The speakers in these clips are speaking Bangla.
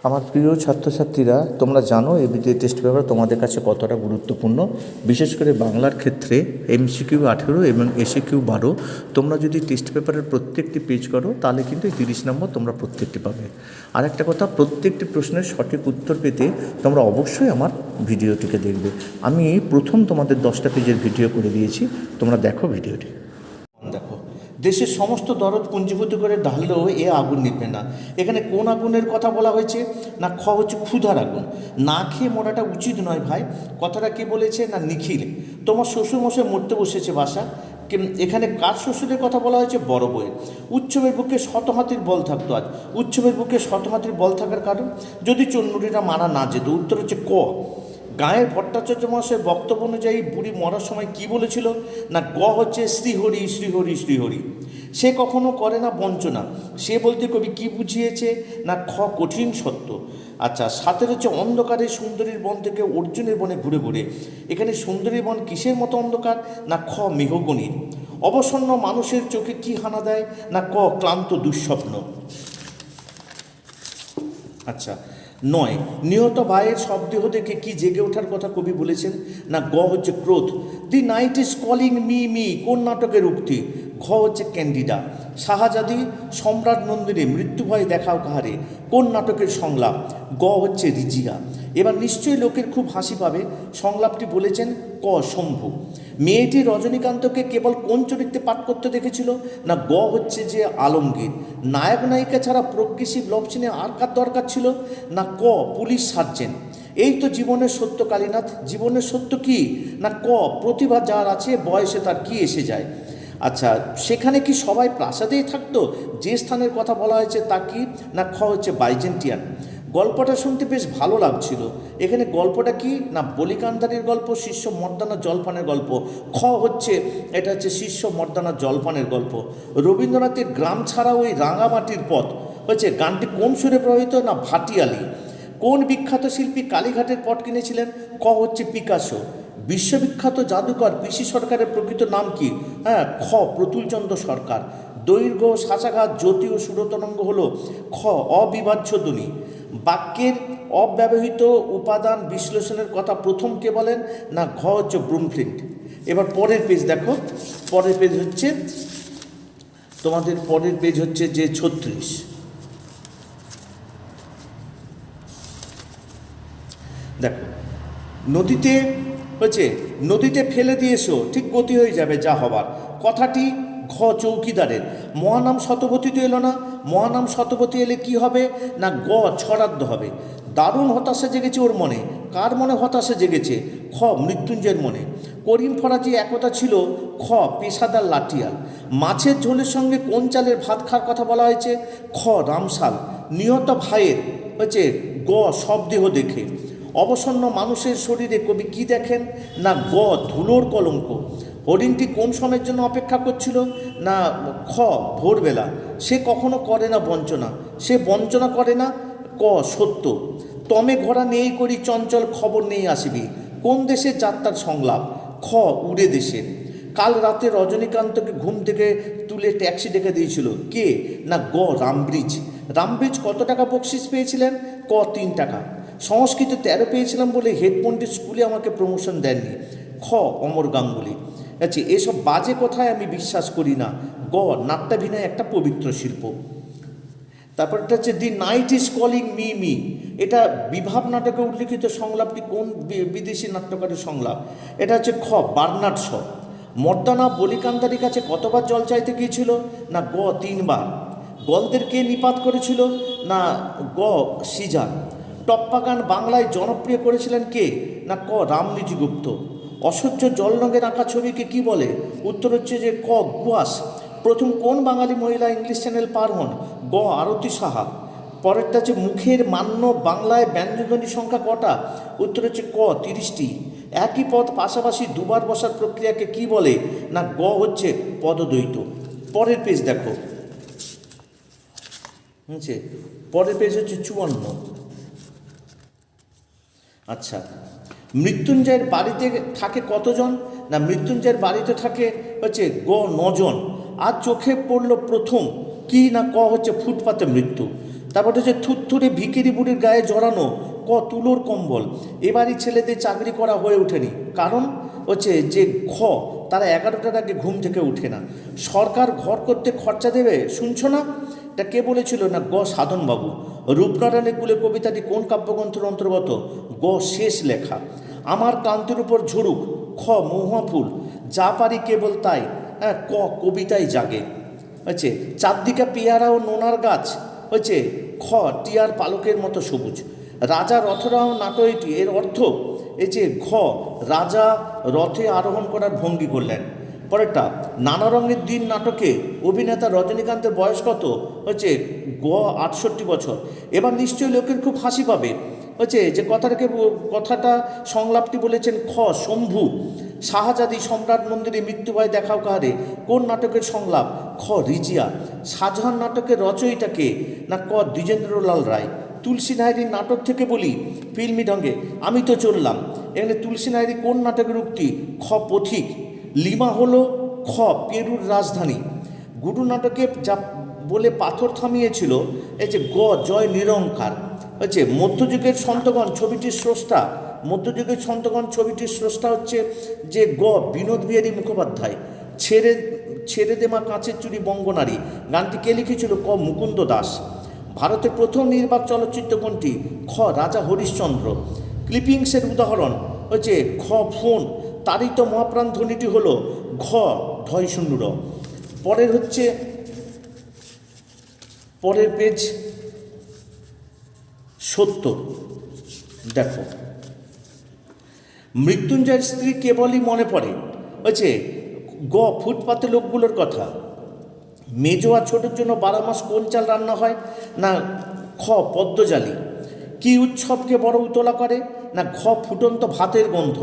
আমার প্রিয় ছাত্রছাত্রীরা, তোমরা জানো এবিটিএ টেস্ট পেপার তোমাদের কাছে কতটা গুরুত্বপূর্ণ। বিশেষ করে বাংলার ক্ষেত্রে MCQ 18 এবং SAQ 12। তোমরা যদি টেস্ট পেপারের প্রত্যেকটি পেজ করো তাহলে কিন্তু 30 নম্বর তোমরা প্রত্যেকটি পাবে। আর একটা কথা, প্রত্যেকটি প্রশ্নের সঠিক উত্তর পেতে তোমরা অবশ্যই আমার ভিডিওটিকে দেখবে। আমি প্রথম তোমাদের 10টা পেজের ভিডিও করে দিয়েছি, তোমরা দেখো ভিডিওটি। দেখো, দেশের সমস্ত দরদ পুঞ্জীভূত করে ঢাললেও এ আগুন নিবে না। এখানে কোন আগুনের কথা বলা হয়েছে না, হচ্ছে ক্ষুধার আগুন। না খেয়ে মরাটা উচিত নয় ভাই। কথাটা কে বলেছে না, নিখিল। তোমার শ্বশুরমশাই মরতে বসেছে বাসা। এখানে কার শ্বশুরের কথা বলা হয়েছে, বড় বউয়ের। উৎসবের বুকে শতহাতির বল থাকতো আজ। উৎসবের বুকে শতহাতির বল থাকার কারণ যদি চন্নুরিরা মারা না যেত। উত্তর হচ্ছে ক। গায়ের ভট্টাচার্য মহাশয়ের বক্তব্য অনুযায়ী বুড়ি মরার সময় কি বলেছিল না, গ হচ্ছে শ্রীহরি শ্রীহরি শ্রীহরি। সে কখনো করে না বঞ্চনা। সে বলতে কবি কি বুঝিয়েছে না, খ কঠিন সত্য। আচ্ছা, সাথে হচ্ছে অন্ধকারে সুন্দরীর বন থেকে অর্জুনের বনে ঘুরে ঘুরে। এখানে সুন্দরীর বন কিসের মতো অন্ধকার না, খ মেহগনির। অবসন্ন মানুষের চোখে কি হানা দেয় না, ক ক্লান্ত দুঃস্বপ্ন। আচ্ছা, 9 নিহত ভাইয়ের শবদেহ দেখে কি জেগে ওঠার কথা কবি বলেছেন না, গ হচ্ছে ক্রোধ। দি night is calling me me কোন নাটকের উক্তি, ঘ হচ্ছে ক্যান্ডিডা। শাহজাদি সম্রাট নন্দিনী মৃত্যু ভয় দেখাও কাহারে কোন নাটকের সংলাপ, গ হচ্ছে রিজিয়া। এবার নিশ্চয়ই লোকের খুব হাসি পাবে, সংলাপটি বলেছেন ক শম্ভু। মেয়েটি রজনীকান্তকে কেবল কোন চরিত্রে পাঠ করতে দেখেছিল না, গ হচ্ছে যে আলমগীর। নায়ক নায়িকা ছাড়া প্রগ্রেসিভ লভ সিনে আর কার দরকার ছিল না, ক পুলিশ সার্জেন্ট। এই তো জীবনের সত্য কালীনাথ। জীবনের সত্য কি না, ক প্রতিভা যার আছে বয়সে তার কি এসে যায়। আচ্ছা, সেখানে কি সবাই প্রাসাদেই থাকতো? যে স্থানের কথা বলা হয়েছে তা কি না, খ হচ্ছে বাইজেন্টিয়ান। গল্পটা শুনতে বেশ ভালো লাগছিল। এখানে গল্পটা কি না, বলিকান্দারির গল্প, শিষ্য মর্দানা জলপানের গল্প। খ হচ্ছে এটা হচ্ছে শিষ্য মর্দানা জলপানের গল্প। রবীন্দ্রনাথের গ্রাম ছাড়া ওই রাঙামাটির পথ হচ্ছে গানটি কোন সুরে প্রভাবিত না, ভাটিয়ালি। কোন বিখ্যাত শিল্পী কালীঘাটের পট কিনেছিলেন, ক হচ্ছে পিকাসো। বিশ্ববিখ্যাত জাদুকর পিসি সরকারের প্রকৃত নাম কি, হ্যাঁ খ প্রতুলচন্দ্র সরকার। দৈর্ঘ্য শাসাঘাত জ্যোতি ও সুরতরঙ্গ হলো খ অবিভাজ্য ধ্বনি। বাক্যের অব্যবহৃত উপাদান বিশ্লেষণের কথা প্রথম কে বলেন না, ঘ হচ্ছে ব্রুমফিল্ড। এবার পরের পেজ দেখো, পরের পেজ হচ্ছে তোমাদের পরের পেজ হচ্ছে যে 36। দেখো, নদীতে হচ্ছে নদীতে ফেলে দিয়েছো ঠিক গতি হয়ে যাবে যা হবার। কথাটি ঘ চৌকিদারের। মহানাম শতপথী তো এলো না। মহানাম শতপথী এলে কি হবে না, গ ছড়াদ্দ হবে। দারুণ হতাশা জেগেছে ওর মনে। কার মনে হতাশা জেগেছে, খ মৃত্যুঞ্জয়ের মনে। করিম ফরাজি একতা ছিল, খ পেশাদার লাঠিয়াল। মাছের ঝোলের সঙ্গে কোন চালের ভাত খাওয়ার কথা বলা হয়েছে, খ রামশাল। নিহত ভাইয়ের হচ্ছে গ শবদেহ দেখে। অবসন্ন মানুষের শরীরে কবি কি দেখেন না, গ ধুলোর কলঙ্ক। হরিণটি কোন সময়ের জন্য অপেক্ষা করছিল না, খ ভোরবেলা। সে কখনো করে না বঞ্চনা। সে বঞ্চনা করে না, ক সত্য। তমে ঘোড়া নেই করি চঞ্চল খবর নেই আসিবি কোন দেশের যাত্রার সংলাপ, খ উড়ে দেশের। কাল রাতে রজনীকান্তকে ঘুম থেকে তুলে ট্যাক্সি ডেকে দিয়েছিল কে না, গ রামব্রিজ। রামব্রিজ কত টাকা বকশিস পেয়েছিলেন, ক 3 টাকা। সংস্কৃত 13 পেয়েছিলাম বলে হেড পণ্ডিত স্কুলে আমাকে প্রমোশন দেননি, খ অমর গাঙ্গুলি। আচ্ছা, এসব বাজে কথায় আমি বিশ্বাস করি না, গ নাট্যাভিনয় একটা পবিত্র শিল্প। তারপরটা হচ্ছে দি night is calling me me. এটা বিভাব নাটকে উল্লিখিত সংলাপটি কোন বিদেশি নাট্যকারের সংলাপ, এটা হচ্ছে খ বার্নার্ড শ। মর্দানা বলিকান্দারির কাছে কতবার জল চাইতে গিয়েছিল না, গ 3 বার। গলদের কে নিপাত করেছিল না, গ সিজার। টপ্পা গান বাংলায় জনপ্রিয় করেছিলেন কে না, ক রামনিজি গুপ্ত। অসহ্য জল রঙের আঁকা ছবিকে কি বলে, উত্তর হচ্ছে যে ক গুয়াস। প্রথম কোন বাঙালি মহিলা ইংলিশ চ্যানেল পার হন, গ আরতি সাহা। পরেরটা হচ্ছে মুখের মান্য বাংলায় ব্যঞ্জনধ্বনি সংখ্যা কটা, উত্তর হচ্ছে ক 30টি। একই পদ পাশাপাশি দুবার বসার প্রক্রিয়াকে কি বলে না, গ হচ্ছে পদদ্বৈত। পরের পেজ দেখো, হচ্ছে পরের পেজ হচ্ছে 54। আচ্ছা, মৃত্যুঞ্জয়ের বাড়িতে থাকে কতজন না, মৃত্যুঞ্জয়ের বাড়িতে থাকে হচ্ছে গ 9 জন। আর চোখে পড়ল প্রথম কি না, ক হচ্ছে ফুটপাতে মৃত্যু। তারপর হচ্ছে থুতথুরে ভিখিরি বুড়ির গায়ে জড়ানো, ক তুলোর কম্বল। এবারই ছেলেদের চাকরি করা হয়ে ওঠেনি, কারণ হচ্ছে যে ঘ তারা 11টার আগে ঘুম থেকে উঠে না। সরকার ঘর করতে খরচা দেবে, শুনছো না? এটা কে বলেছিল? না গ সাধনবাবু। রূপনারায়ণের কুলে কবিতাটি কোন কাব্যগ্রন্থের অন্তর্গত? গ শেষ লেখা। আমার ক্লান্তির উপর ঝরুক, খ মহুয়া ফুল, যা পারি কেবল তাই, হ্যাঁ ক কবিতায় জাগে। হচ্ছে চারদিকে পেয়ারা ও নোনার গাছ, হচ্ছে খ টিয়ার পালকের মতো সবুজ। রাজা রথরাহ নাটকটি, এর অর্থ এই যে ঘ রাজা রথে আরোহণ করার ভঙ্গি করলেন। পরেরটা, নানা রঙের দিন নাটকে অভিনেতা রজনীকান্তের বয়স কত? হচ্ছে গ 68 বছর। এবার নিশ্চয়ই লোকের খুব হাসি পাবে, হচ্ছে যে কথাটা সংলাপটি বলেছেন খ শম্ভু। শাহজাদি সম্রাট মন্দিরে মৃত্যুভয় দেখাও কাহারে, কোন নাটকের সংলাপ? খ রিজিয়া। শাহজাহান নাটকের রচয়িতা কে? না ক দ্বিজেন্দ্রলাল রায়। তুলসী নায়রির নাটক থেকে বলি ফিল্মি ঢঙ্গে, আমি তো চললাম। এখানে তুলসী নায়রি কোন নাটকের উক্তি? খ পথিক। লিমা হলো খ পেরুর রাজধানী। গুরু নাটকে যা বলে পাথর থামিয়েছিল, এই যে গ জয় নিরঙ্কার। হচ্ছে মধ্যযুগের সন্তগণ ছবিটির স্রষ্টা। মধ্যযুগের সন্তগণ ছবিটির স্রষ্টা হচ্ছে যে গ বিনোদ বিহারী মুখোপাধ্যায়। ছেড়ে ছেড়ে দেমা কাঁচের চুরি বঙ্গনারী গানটি কে লিখেছিল? ক মুকুন্দ দাস। ভারতের প্রথম নির্বাক চলচ্চিত্র কোনটি? খ রাজা হরিশ্চন্দ্র। ক্লিপিংসের উদাহরণ হচ্ছে খ ফোন। তারিত মহাপ্রাণ ধ্বনিটি হল ঘ ঢয় শূন্য র। পরের পেজ 70। দেখো, মৃত্যুঞ্জয়ের স্ত্রী কেবলই মনে পড়ে, হচ্ছে গ ফুটপাতে লোকগুলোর কথা। মেজো আর ছোটোর জন্য 12 মাস কোন চাল রান্না হয়? না খ পদ্মজালি। কি উৎসবকে বড় উতলা করে? না ঘ ফুটন্ত ভাতের গন্ধ।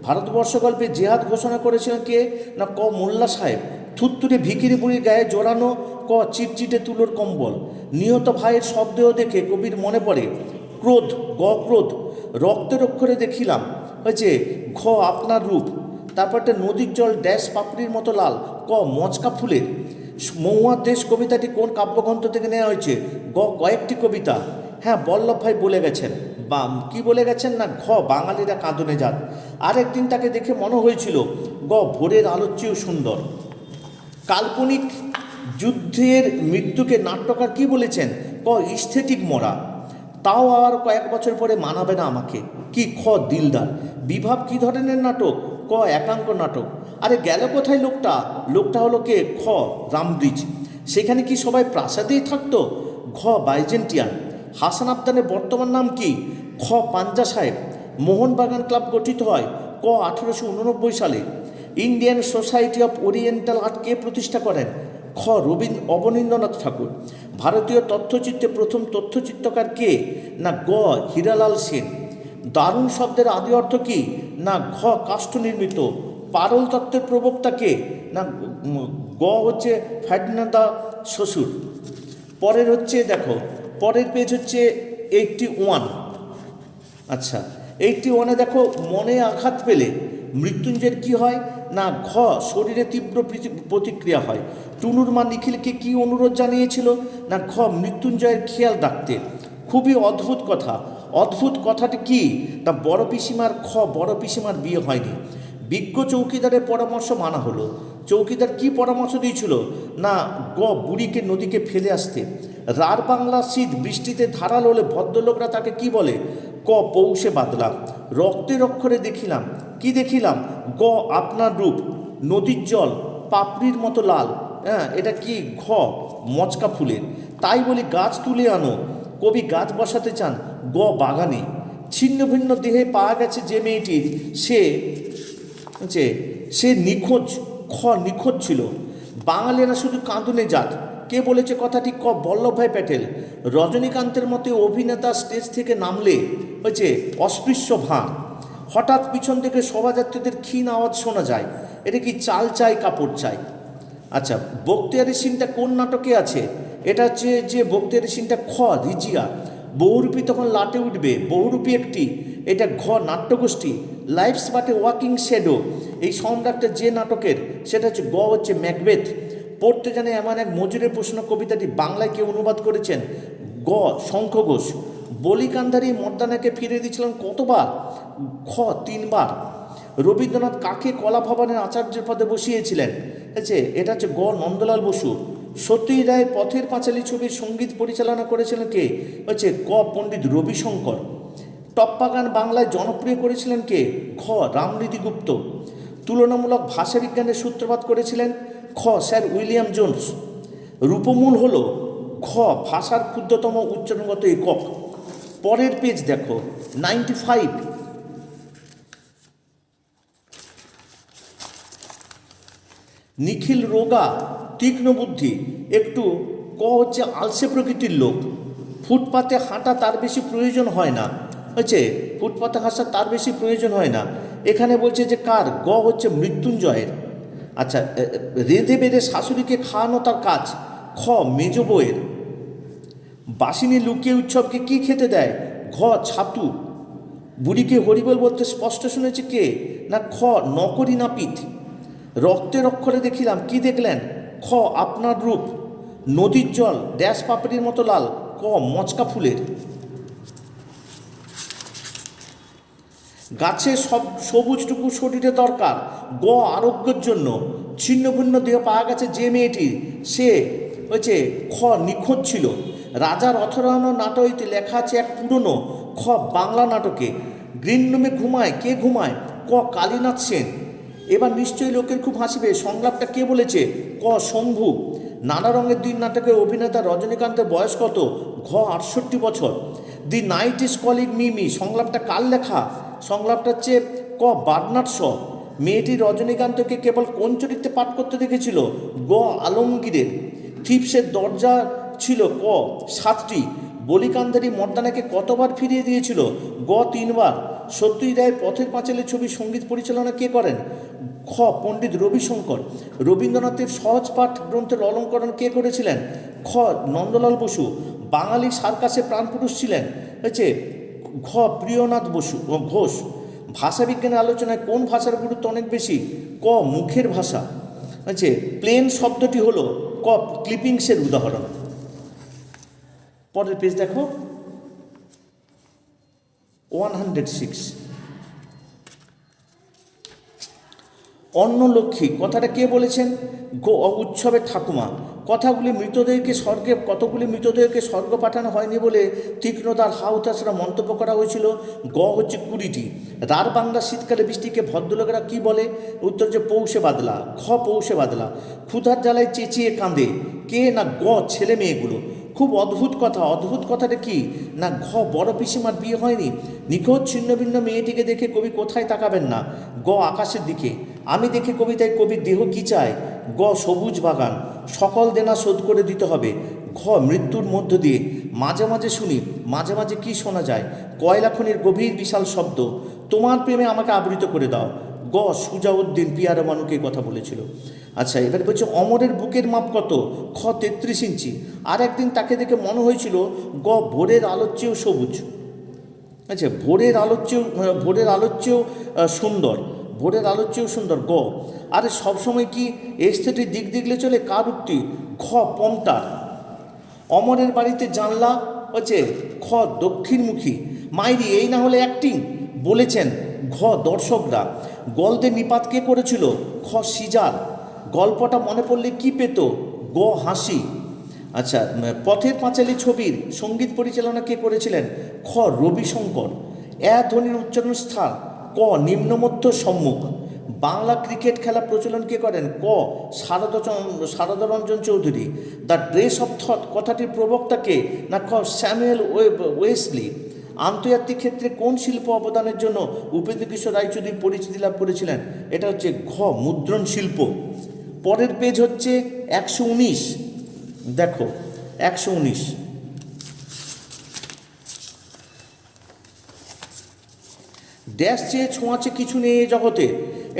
ভারতবর্ষ গল্পে জেহাদ ঘোষণা করেছিলেন কে? না ক মোল্লা সাহেব। থুত্তুরে ভিখিরি বুড়ির গায়ে জড়ানো, ক চিটচিটে তুলোর কম্বল। নিহত ভাইয়ের শবদেহ দেখে কবির মনে পড়ে ক্রোধ, গ ক্রোধ। রক্তের অক্ষরে দেখিলাম, হয়েছে ঘ আপনার রূপ। তারপরটা নদীর জল ড্যাশ পাপড়ির মতো লাল, ক মচকা ফুলের। মহুয়ার দেশ কবিতাটি কোন কাব্যগ্রন্থ থেকে নেওয়া হয়েছে? গ কয়েকটি কবিতা। হ্যাঁ বল্লভ ভাই বলে গেছেন, বা কি বলে গেছেন? না ঘ বাঙালিরা কাঁদনে যাত। আরেকদিন তাকে দেখে মনে হয়েছিল গ ভোরের আলোর চেয়েও সুন্দর। কাল্পনিক যুদ্ধের মৃত্যুকে নাট্যকার কি বলেছেন? ক ইস্থেটিক মরা। তাও আর কয়েক বছর পরে মানাবে না আমাকে, কি? খ দিলদার। বিভাব কি ধরনের নাটক? ক একাঙ্ক নাটক। আরে গেল কোথায় লোকটা? লোকটা হলো কে? খ রামব্রিজ। সেখানে কি সবাই প্রাসাদেই থাকতো? ঘ বাইজেন্টিয়ান। হাসান আবদানের বর্তমান নাম কি? খ পাঞ্জা সাহেব। মোহনবাগান ক্লাব গঠিত হয় ক 1889 সালে। Indian society of oriental art কে প্রতিষ্ঠা করেন? খ অবনীন্দ্রনাথ ঠাকুর। ভারতীয় তথ্যচিত্রে প্রথম তথ্যচিত্রকার কে? না গ হীরালাল সেন। দারুণ শব্দের আদি অর্থ কি? না ঘ কাষ্ঠ নির্মিত। পারল তত্ত্বের প্রবক্তা কে? না গ হচ্ছে ফার্ডিনান্দ শ্বশুর। পরের হচ্ছে দেখো, পরের পেজ হচ্ছে 81। আচ্ছা 81-এ দেখো, মনে আঘাত পেলে মৃত্যুঞ্জয়ের কি হয়? না ঘ শরীরে তীব্র প্রতিক্রিয়া হয়। টুনুর মা নিখিলকে কি অনুরোধ জানিয়েছিল? না ঘ মৃত্যুঞ্জয়ের খেয়াল রাখতে। খুবই অদ্ভুত কথা। অদ্ভুত কথাটি কি? তা বড় পিসিমার খ বড় পিসিমার বিয়ে হয়নি। বিজ্ঞ চৌকিদারের পরামর্শ মানা হলো। চৌকিদার কি পরামর্শ দিয়েছিল? না গ বুড়িকে নদীকে ফেলে আসতে। রার বাংলা শীত বৃষ্টিতে ধারাল হলে ভদ্রলোকরা তাকে কি বলে? ক পৌষে বাদলা। রক্তের অক্ষরে দেখিলাম, কি দেখিলাম? গ আপনার রূপ। নদীর জল পাপড়ির মতো লাল, হ্যাঁ এটা কি? ঘ মচকা ফুলের। তাই বলি গাছ তুলে আনো। কবি গাছ বসাতে চান। গ বাগানে। ছিন্ন ভিন্ন দেহে পাওয়া গেছে যে মেয়েটির, সে নিখোঁজ। খ নিখোঁজ ছিল। বাঙালিরা শুধু কাঁদুনে জাত, কে বলেছে কথাটি? ক বল্লভভাই প্যাটেল। রজনীকান্তের মতে অভিনেতা স্টেজ থেকে নামলে হয়েছে অস্পৃশ্য ভাঁড়। হঠাৎ পিছন থেকে শোভাযাত্রীদের ক্ষীণ আওয়াজ শোনা যায়, এটা কি? চাল চাই কাপড় চাই। আচ্ছা বক্তিয়ারি সিনটা কোন নাটকে আছে? এটা হচ্ছে যে বক্তিয়ারি সিনটা খ রিজিয়া। বহুরূপী তখন লাটে উঠবে, বহুরূপী একটি, এটা ঘ নাট্যগোষ্ঠী। Life's but a walking shadow, এই সম্রাটটা যে নাটকের, সেটা হচ্ছে গ হচ্ছে ম্যাকবেথ। পড়তে জানে এমন এক মজুরের প্রশ্ন কবিতাটি বাংলায় কে অনুবাদ করেছেন? গ শঙ্খ ঘোষ। বলিকান্ধারী মর্দানাকে ফিরে দিয়েছিলেন কতবার? খ 3 বার। রবীন্দ্রনাথ কাকে কলা ভবনের আচার্যের পদে বসিয়েছিলেন? আছে এটা হচ্ছে গ নন্দলাল বসু। সত্যজিৎ রায়ের পথের পাঁচালী ছবির সঙ্গীত পরিচালনা করেছিলেন কে? হচ্ছে ক পণ্ডিত রবিশঙ্কর। টপ্পা গান বাংলায় জনপ্রিয় করেছিলেন কে? খ রামনীতি গুপ্ত। তুলনামূলক ভাষাবিজ্ঞানের সূত্রপাত করেছিলেন? খ স্যার উইলিয়াম জোন্স। রূপমূল হল খ ভাষার ক্ষুদ্রতম উচ্চারণগত একক। পরের পেজ দেখো 95। নিখিল রোগা, তীক্ষ্ণ বুদ্ধি, একটু ক হচ্ছে আলসে প্রকৃতির লোক। ফুটপাতে হাঁটা তার বেশি প্রয়োজন হয় না। হচ্ছে ফুটপাতে হাঁটা তার বেশি প্রয়োজন হয় না। এখানে বলছে যে কার? গ হচ্ছে মৃত্যুঞ্জয়ের। আচ্ছা, রেঁধে বেঁধে শাশুড়িকে খাওয়ানো তার কাজ। খ মেজ বউয়ের। বাসিনী লুকিয়ে উৎসবকে কি খেতে দেয়? ঘ ছাতু। বুড়িকে হরিবল বলতে স্পষ্ট শুনেছে কে? না খ নকরি নাপিত। রক্তের অক্ষরে দেখিলাম, কি দেখলেন? খ আপনার রূপ। নদীর জল ড্যাশ পাপড়ির মতো লাল। ক মচকা ফুলের। গাছে সব সবুজটুকু শরীরে দরকার। গ আরোগ্যের জন্য। ছিন্ন ভিন্ন দেহ পাওয়া গেছে যে মেয়েটি, সে হচ্ছে খ নিখোঁজ ছিল। রাজার অথরাহন নাটকটি লেখা আছে এক পুরনো। খ বাংলা নাটকে। গ্রিন রুমে ঘুমায়, কে ঘুমায়? ক কালীনাথ সেন। এবার নিশ্চয়ই লোকের খুব হাসিবে, সংলাপটা কে বলেছে? ক শম্ভু। নানা রঙের দিন নাটকের অভিনেতা রজনীকান্তের বয়স কত? ঘ 68 বছর। The night is calling me, সংলাপটা কার লেখা? সংলাপটা হচ্ছে ক বার্নার্ড শ। মেয়েটি রজনীকান্তকে কেবল কোন চরিত্রে পাঠ করতে দেখেছিল? গ আলমগীরের। থিপসের দরজা ছিল ক 7টি। বলিকান্ধারী মর্দানাকে কতবার ফিরিয়ে দিয়েছিল? গ 3 বার। সত্যজিৎ রায়ের পথের পাঁচালী ছবির সঙ্গীত পরিচালনা কে করেন? খ পণ্ডিত রবিশঙ্কর। রবীন্দ্রনাথের সহজ পাঠ গ্রন্থের অলঙ্করণ কে করেছিলেন? খ নন্দলাল বসু। বাঙালি সার্কাসে প্রাণপুরুষ ছিলেন হচ্ছে ঘ প্রিয়নাথ বসু ঘোষ। ভাষাবিজ্ঞানের আলোচনায় কোন ভাষার গুরুত্ব অনেক বেশি? ক মুখের ভাষা। আছে প্লেন শব্দটি হলো ক ক্লিপিংসের উদাহরণ। পরের পেজ দেখো 106। অন্নলক্ষ্মী কথাটা কে বলেছেন? উৎসবের ঠাকুমা। কতগুলি মৃতদেহকে স্বর্গ পাঠানো হয়নি বলে তীক্ষ্ণতার হাউতাসরা মন্তব্য করা হয়েছিল। গ হচ্ছে 20টি। রার বাংলা শীতকালে বৃষ্টিকে ভদ্রলোকেরা কি বলে? উত্তর হচ্ছে পৌষে বাদলা। খ পৌষে বাদলা। ক্ষুধার জ্বালায় চেঁচিয়ে কাঁদে কে? না গ ছেলে মেয়েগুলো। খুব অদ্ভুত কথা। অদ্ভুত কথাটা কি? না ঘ বড় পিসিমার বিয়ে হয়নি। নিখোঁজ ছিন্ন ভিন্ন মেয়েটিকে দেখে কবি কোথায় তাকাবেন না? গ আকাশের দিকে। আমি দেখে কবিতায় কবির দেহ কী চায়? গ সবুজ বাগান। সকল দেনা শোধ করে দিতে হবে। ঘ মৃত্যুর মধ্য দিয়ে। মাঝে মাঝে শুনি, মাঝে মাঝে কি শোনা যায়? কয়লা খনির গভীর বিশাল শব্দ। তোমার প্রেমে আমাকে আবৃত করে দাও। গ সুজাউদ্দিন পিয়ারা মানুকে কথা বলেছিল। আচ্ছা, এবার বলছে অমরের বুকের মাপ কত? খ 33 ইঞ্চি। আর একদিন তাকে দেখে মনে হয়েছিল গ ভোরের আলোর চেয়েও সবুজ। আচ্ছা, ভোরের আলোর চেয়েও সুন্দর। ভোরের আলোর চেয়েও সুন্দর। গ আরে সবসময় কি এস্থেটিক দিক দেখলে চলে? কার উক্তি? খ পমটার। অমরের বাড়িতে জানলা হচ্ছে খ দক্ষিণমুখী। মাইরি এই না হলে অ্যাক্টিং বলেছেন ঘ দর্শকরা। গলদের নিপাত কে করেছিল? খ সিজার। গল্পটা মনে পড়লে কি পেত? গ হাসি। আচ্ছা, পথের পাঁচালী ছবির সঙ্গীত পরিচালনা কে করেছিলেন? খ রবিশঙ্কর। ধ্বনির উচ্চারণ স্থান ক নিম্নমধ্য সম্মুখ। বাংলা ক্রিকেট খেলা প্রচলন কে করেন? ক Sharadaranjan Chowdhury. The dress of thought কথাটির প্রবক্তা কে? না খ স্যামুয়েল ওয়েসলি। আন্তর্জাতিক ক্ষেত্রে কোন শিল্প অবদানের জন্য উপেন্দ্র কিশোর রায়চৌধুরী পরিচিতি লাভ করেছিলেন? এটা হচ্ছে ঘ মুদ্রণ শিল্প। পরের পেজ হচ্ছে 119। দেখো 119। ড্যাশ চেয়ে ছোঁয়াচে কিছু নেই এ জগতে।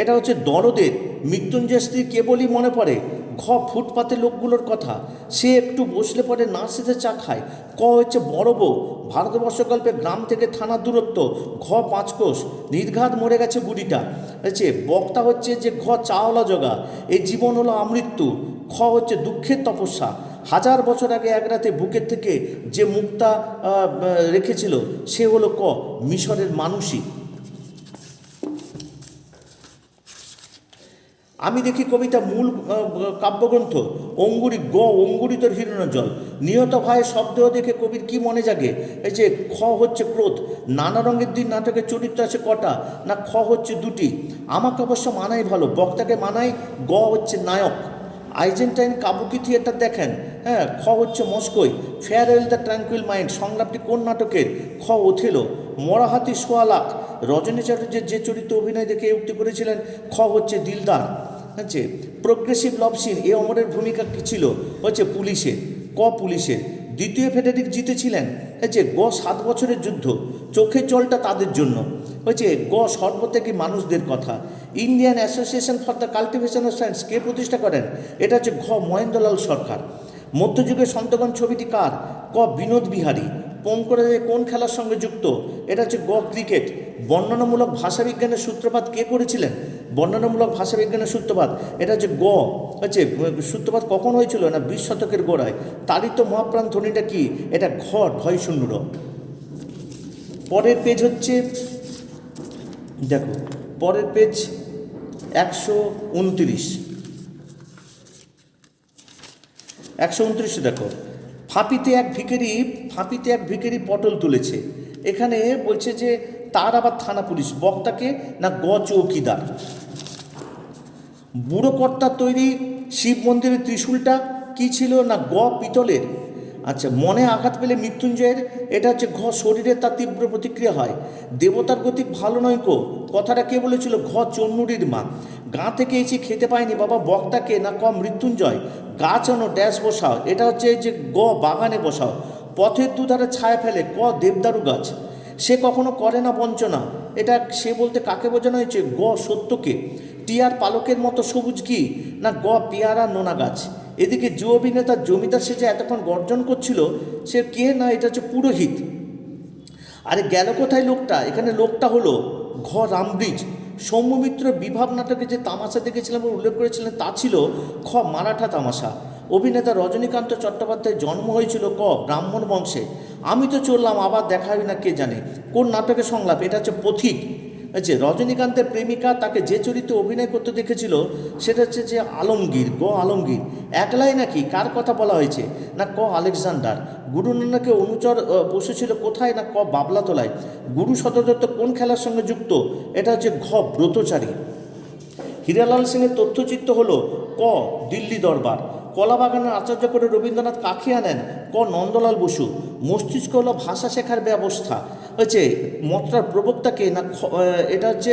এটা হচ্ছে দরদের। মৃত্যুঞ্জয় স্ত্রী কেবলই মনে পড়ে। ঘ ফুটপাতে লোকগুলোর কথা। সে একটু বসলে পরে নার্সিতে চা খায়। ক হচ্ছে বড় বউ। ভারতবর্ষ গল্পে গ্রাম থেকে থানার দূরত্ব। ঘ 5 কোষ। নির্ঘাত মরে গেছে বুড়িটা। হচ্ছে বক্তা হচ্ছে যে ঘ চাওলা জগা। এই জীবন হলো আমৃত্যু। খ হচ্ছে দুঃখের তপস্যা। হাজার বছর আগে এক রাতে বুকের থেকে যে মুক্তা রেখেছিল সে হলো ক মিশরের মানুষই। আমি দেখি কবিতা মূল কাব্যগ্রন্থ অঙ্গুরি অঙ্গুরিতর হিরণ্যজল। নিহত ভাইয়ের শব্দেহ দেখে কবির কি মনে জাগে? এই যে খ হচ্ছে ক্রোধ। নানা রঙের দিন নাটকের চরিত্র আছে কটা? না খ হচ্ছে দুটি। আমাকে অবশ্য মানাই ভালো, বক্তাকে মানাই। গ হচ্ছে নায়ক। আইজেন্টাইন কাবুকি থিয়েটার দেখেন। হ্যাঁ, খ হচ্ছে মস্কোয়। ফেয়ারওয়েল দ্য ট্র্যাঙ্কুইল মাইন্ড সংলাপটি কোন নাটকের? খ ওথেলো। মরাহাতি সোয়া লাখ রজনী চ্যাটার্জির যে চরিত্র অভিনয় দেখে উক্তি করেছিলেন? খ হচ্ছে দিলদার। হচ্ছে প্রোগ্রেসিভ লভ সিন এ অমরের ভূমিকা কী ছিল? হচ্ছে পুলিশের। ক পুলিশের। দ্বিতীয় ফেডারিক জিতেছিলেন। হচ্ছে গ 7 বছরের যুদ্ধ। চোখের জলটা তাদের জন্য। হচ্ছে গ সর্বত্যাগী মানুষদের কথা। Indian association for the cultivation of science কে প্রতিষ্ঠা করেন? এটা হচ্ছে ঘ মহেন্দ্রলাল সরকার। মধ্যযুগের সন্তগণ ছবিটি কার? ক বিনোদ বিহারী। পঙ্করাজে কোন খেলার সঙ্গে যুক্ত? এটা হচ্ছে গ ক্রিকেট। বর্ণনামূলক ভাষাবিজ্ঞানের সূত্রপাত কে করেছিলেন? বর্ণনামূলক ভাষাবিজ্ঞানের সূত্রপাত এটা হচ্ছে গ হচ্ছে সূত্রপাত কখন হয়েছিল? না 20 শতকের গোড়ায়। তারিত মহাপ্রাণ ধ্বনিটা কি? এটা ঘ ঢয় শূন্য র। পরের পেজ হচ্ছে দেখো, পরের পেজ 129। 129 দেখো, ফাঁপিতে এক ভিখারি পটল তুলেছে। এখানে বলছে যে তার আবার থানা পুলিশ। বক্তাকে না গ চৌকিদার। বুড়ো কর্তার তৈরি শিব মন্দিরের ত্রিশূলটা কি ছিল? না গ পিতলের। আচ্ছা, মনে আঘাত পেলে মৃত্যুঞ্জয়ের এটা হচ্ছে ঘ শরীরে তার তীব্র প্রতিক্রিয়া হয়। দেবতার গতি ভালো নয় কো কথাটা কে বলেছিল? ঘ চন্নুরির মা। গাঁ থেকে এসে খেতে পায়নি বাবা, বক্তাকে না ক মৃত্যুঞ্জয়। গাছ আনো ড্যাশ বসাও এটা হচ্ছে যে গ বাগানে বসাও। পথের দুধারে ছায়া ফেলে ক দেবদারু গাছ। সে কখনো করে না বঞ্চনা এটা সে বলতে কাকে বোঝানো হয়েছে? গ সত্যকে। টিয়ার পালকের মতো সবুজ কি? না গ পেয়ারা নোনা গাছ। এদিকে যে অভিনেতা জমিদার সেজে এতক্ষণ গর্জন করছিল সে কে? না এটা হচ্ছে পুরোহিত। আরে গেল কোথায় লোকটা? এখানে লোকটা হলো ঘ রামব্রিজ। সৌম্যমিত্র বিভাব নাটকে যে তামাশা দেখেছিলাম উল্লেখ করেছিলেন তা ছিল খ মারাঠা তামাশা। অভিনেতা রজনীকান্ত চট্টোপাধ্যায়ের জন্ম হয়েছিল ক ব্রাহ্মণ বংশে। আমি তো চললাম আবার দেখা হবে না কে জানে। কোন নাটকের সংলাপ? এটা হচ্ছে পথিক। হচ্ছে রজনীকান্তের প্রেমিকা তাকে যে চরিত্রে অভিনয় করতে দেখেছিল সেটা হচ্ছে যে আলমগীর। গ আলমগীর। একলাই নাকি? কার কথা বলা হয়েছে? না ক আলেকজান্ডার। গুরু নানকের অনুচর বসেছিল কোথায়? না ক বাবলাতলায়। গুরু সদর দত্ত কোন খেলার সঙ্গে যুক্ত? এটা হচ্ছে ঘ ব্রতচারী। হীরালাল সেনের তথ্যচিত্র হলো ক দিল্লি দরবার। কলাবাগানের আচার্য করে রবীন্দ্রনাথ কাকে আনেন? ক নন্দলাল বসু। মস্তিষ্ক হলো ভাষা শেখার ব্যবস্থা। হচ্ছে মতটার প্রবক্তাকে না এটা হচ্ছে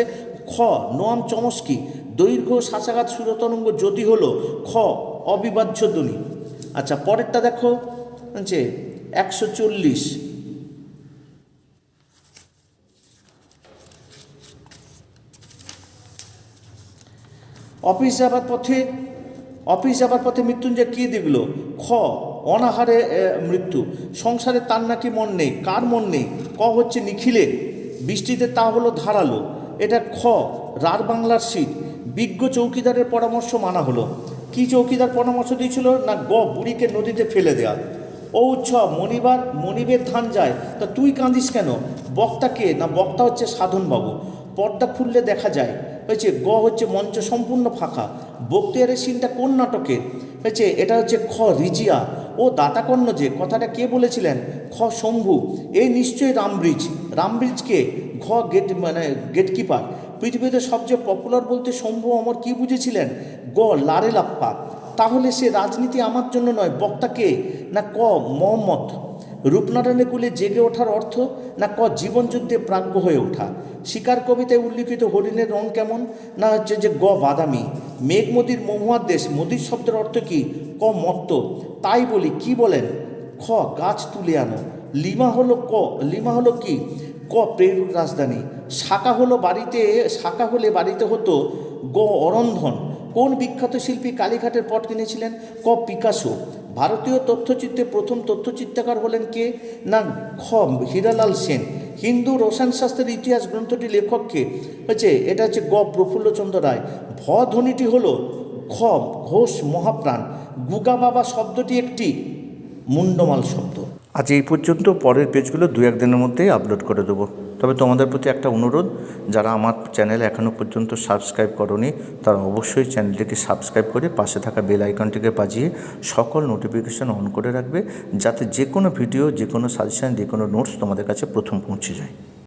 খ নোয়াম চমস্কি। দৈর্ঘ্য শাসাঘাত সুরতরঙ্গ জ্যোতি হলো খ অবিভাজ্য ধ্বনি। আচ্ছা, পরেরটা দেখো হচ্ছে 140। অফিস যাবার পথে মৃত্যুঞ্জয় কী দেখল? খ অনাহারে মৃত্যু। সংসারে তার নাকি মন নেই। কার মন নেই? ক হচ্ছে নিখিলের। বৃষ্টিতে তা হলো ধারালো। এটা খ রার বাংলার শীত। বিজ্ঞ চৌকিদারের পরামর্শ মানা হলো। কি চৌকিদার পরামর্শ দিয়েছিল? না গ বুড়িকে নদীতে ফেলে দেওয়া। ও উৎসব মনিবের ধান যায় তা তুই কাঁদিস কেন? বক্তাকে না বক্তা হচ্ছে সাধনবাবু। পর্দা খুললে দেখা যায়। হয়েছে গ হচ্ছে মঞ্চ সম্পূর্ণ ফাঁকা। বক্তিয়ারের সিনটা কোন নাটকের? হয়েছে এটা হচ্ছে খ রিজিয়া। ও দাতাকর্ণ যে কথাটা কে বলেছিলেন? খ শম্ভু। এই নিশ্চয়ই রামব্রিজকে ঘ গেটকিপার। পৃথিবীতে সবচেয়ে পপুলার বলতে শম্ভু অমর কি বুঝেছিলেন? গ লারে লাপ্পা। তাহলে সে রাজনীতি আমার জন্য নয়, বক্তাকে না ক মোহাম্মদ। রূপনারায়ণের কুলে জেগে ওঠার অর্থ? না ক জীবনযুদ্ধে প্রাজ্ঞ হয়ে ওঠা। শিকার কবিতায় উল্লিখিত হরিণের রং কেমন? না হচ্ছে যে গ বাদামি। মেঘ মদির মহুয়ার দেশ, মদির শব্দের অর্থ কি? ক মত্ত। তাই বলি কি বলেন? খ গাছ তুলে আনো। লিমা হলো কি? ক পেরুর রাজধানী। শাখা হলে বাড়িতে হতো গ অরন্ধন। কোন বিখ্যাত শিল্পী কালীঘাটের পট কিনেছিলেন? ক পিকাসো। ভারতীয় তথ্যচিত্রে প্রথম তথ্যচিত্রকার হলেন কে? না খ হীরালাল সেন। হিন্দু রসায়নশাস্ত্রের ইতিহাস গ্রন্থটি লেখককে? হচ্ছে এটা হচ্ছে গ প্রফুল্লচন্দ্র রায়। ভ ধ্বনিটি হলো খ ঘোষ মহাপ্রাণ। গুগা বাবা শব্দটি একটি মুন্ডমাল শব্দ। আজ এই পর্যন্ত, পরের পেজগুলো 2-1 দিনের মধ্যেই আপলোড করে দেবো। তবে তোমাদের প্রতি একটা অনুরোধ, যারা আমার চ্যানেল এখনও পর্যন্ত সাবস্ক্রাইব করোনি তারা অবশ্যই চ্যানেলটিকে সাবস্ক্রাইব করে পাশে থাকা বেল আইকনটিকে বাজিয়ে সকল নোটিফিকেশান অন করে রাখবে, যাতে যে কোনো ভিডিও, যে কোনো সাজেশান, যে কোনো নোটস তোমাদের কাছে প্রথম পৌঁছে যায়।